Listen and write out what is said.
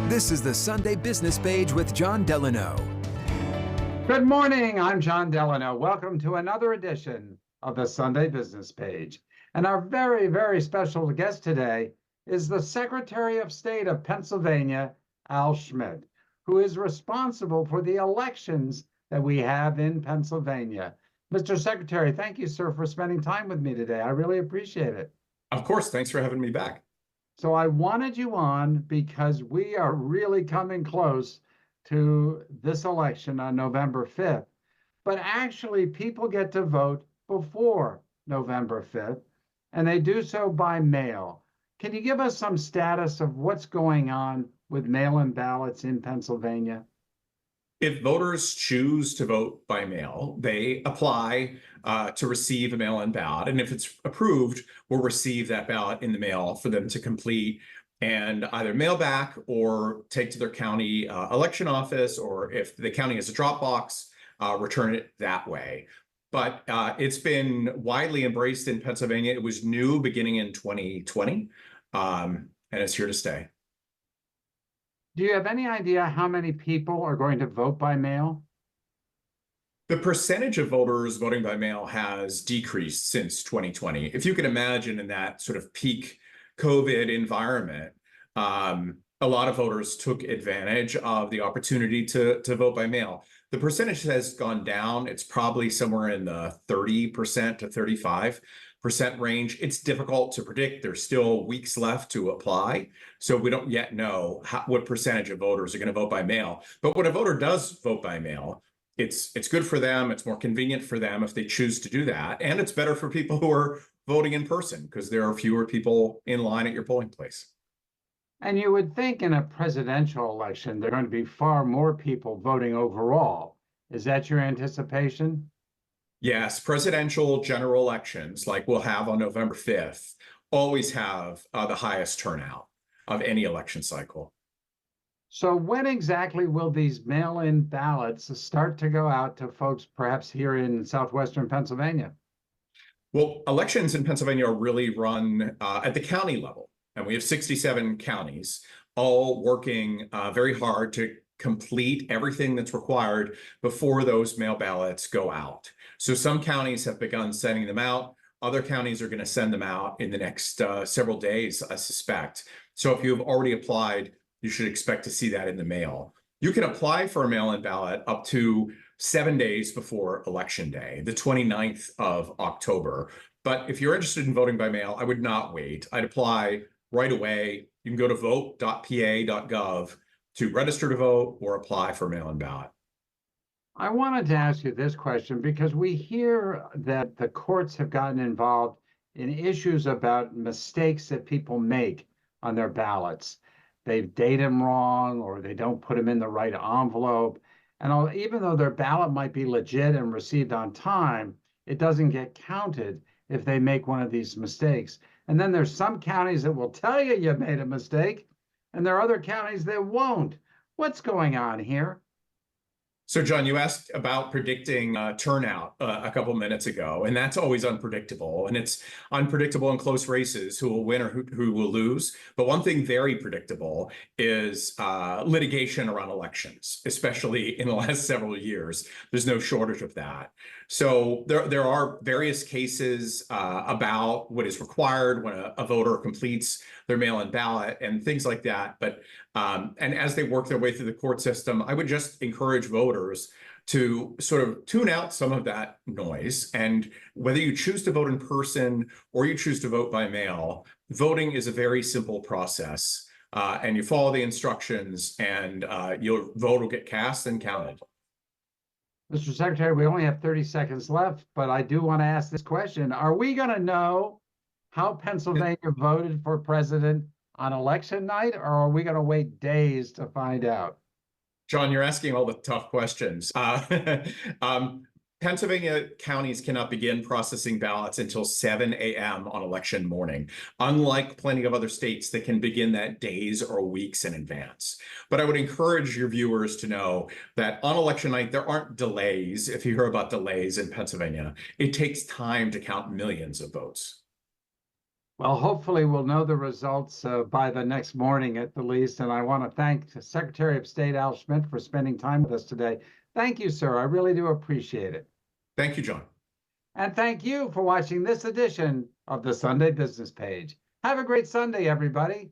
This is the Sunday Business Page with Jon Delano. Good morning, I'm Jon Delano. Welcome to another edition of the Sunday Business Page. And our very, very special guest today is the Secretary of State of Pennsylvania, Al Schmidt, who is responsible for the elections that we have in Pennsylvania. Mr. Secretary, thank you, sir, for spending time with me today. I really appreciate it. Of course, thanks for having me back. So I wanted you on because we are really coming close to this election on November 5th. But actually, people get to vote before November 5th, and they do so by mail. Can you give us some status of what's going on with mail-in ballots in Pennsylvania? If voters choose to vote by mail, they apply to receive a mail-in ballot. And if it's approved, we'll receive that ballot in the mail for them to complete and either mail back or take to their county election office, or if the county has a drop box, return it that way. But it's been widely embraced in Pennsylvania. It was new beginning in 2020, and it's here to stay. Do you have any idea how many people are going to vote by mail? The percentage of voters voting by mail has decreased since 2020. If you can imagine, in that sort of peak COVID environment, a lot of voters took advantage of the opportunity to vote by mail. The percentage has gone down. It's probably somewhere in the 30% to 35% range. It's difficult to predict. There's still weeks left to apply, so we don't yet know what percentage of voters are going to vote by mail. But when a voter does vote by mail, it's good for them. It's more convenient for them if they choose to do that, and it's better for people who are voting in person because there are fewer people in line at your polling place. And you would think in a presidential election, there are going to be far more people voting overall. Is that your anticipation? Yes, presidential general elections, like we'll have on November 5th, always have the highest turnout of any election cycle. So when exactly will these mail-in ballots start to go out to folks perhaps here in southwestern Pennsylvania? Well, elections in Pennsylvania are really run at the county level, and we have 67 counties all working very hard to complete everything that's required before those mail ballots go out. So some counties have begun sending them out. Other counties are going to send them out in the next several days, I suspect. So if you have already applied, you should expect to see that in the mail. You can apply for a mail-in ballot up to 7 days before Election Day, the 29th of October. But if you're interested in voting by mail, I would not wait. I'd apply right away. You can go to vote.pa.gov to register to vote or apply for mail-in ballot. I wanted to ask you this question because we hear that the courts have gotten involved in issues about mistakes that people make on their ballots. They date them wrong, or they don't put them in the right envelope. And even though their ballot might be legit and received on time, it doesn't get counted if they make one of these mistakes. And then there's some counties that will tell you you made a mistake, and there are other counties that won't. What's going on here? So, John, you asked about predicting turnout a couple minutes ago, and that's always unpredictable. And it's unpredictable in close races who will win or who will lose. But one thing very predictable is litigation around elections, especially in the last several years. There's no shortage of that. So there are various cases about what is required when a voter completes their mail-in ballot and things like that. But and as they work their way through the court system, I would just encourage voters to sort of tune out some of that noise. And whether you choose to vote in person or you choose to vote by mail, voting is a very simple process. And you follow the instructions, and your vote will get cast and counted. Mr. Secretary, we only have 30 seconds left, but I do want to ask this question. Are we going to know how Pennsylvania voted for president on election night, or are we going to wait days to find out? John, you're asking all the tough questions. Pennsylvania counties cannot begin processing ballots until 7 a.m. on election morning, unlike plenty of other states that can begin that days or weeks in advance. But I would encourage your viewers to know that on election night, there aren't delays. If you hear about delays in Pennsylvania, it takes time to count millions of votes. Well, hopefully we'll know the results by the next morning at the least. And I want to thank Secretary of State Al Schmidt for spending time with us today. Thank you, sir. I really do appreciate it. Thank you, John. And thank you for watching this edition of the Sunday Business Page. Have a great Sunday, everybody.